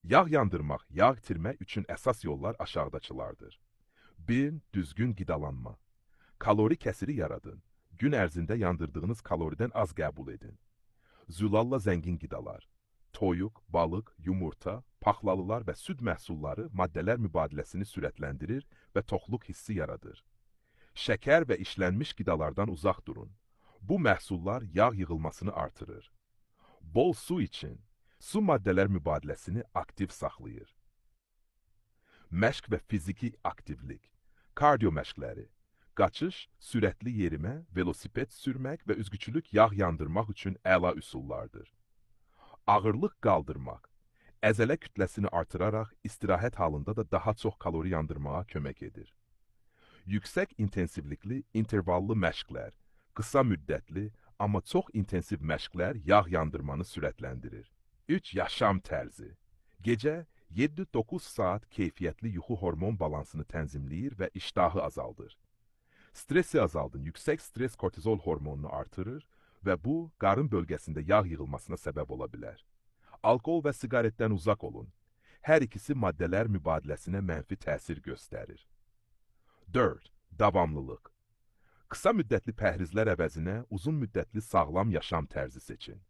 Yağ yandırmaq, yağ itirmək üçün əsas yollar aşağıdakılardır. 1. Düzgün qidalanma. Kalori kəsiri yaradın. Gün ərzində yandırdığınız kaloridən az qəbul edin. Zülalla zəngin qidalar. Toyuq, balıq, yumurta, paxlalılar və süd məhsulları maddələr mübadiləsini sürətləndirir və toxluq hissi yaradır. Şəkər və işlənmiş qidalardan uzaq durun. Bu məhsullar yağ yığılmasını artırır. Bol su için. Su maddələr mübadiləsini aktiv saxlayır. Məşq və fiziki aktivlik. Kardio məşqləri. Qaçış, sürətli yerimə, velosiped sürmək və üzgüçülük yağ yandırmaq üçün əla üsullardır. Ağırlıq qaldırmaq. Əzələ kütləsini artıraraq istirahət halında da daha çox kalori yandırmağa kömək edir. Yüksək intensivlikli, intervallı məşqlər. Qısa müddətli, amma çox intensiv məşqlər yağ yandırmanı sürətləndirir. 3. Yaşam tərzi. Gecə 7-9 saat keyfiyyətli yuxu hormon balansını tənzimləyir və iştahı azaldır. Stresi azaldın, yüksək stres kortizol hormonunu artırır və bu, qarın bölgəsində yağ yığılmasına səbəb ola bilər. Alkol və siqaretdən uzaq olun. Hər ikisi maddələr mübadiləsinə mənfi təsir göstərir. 4. Davamlılıq. Qısa müddətli pəhrizlər əvəzinə uzun müddətli sağlam yaşam tərzi seçin.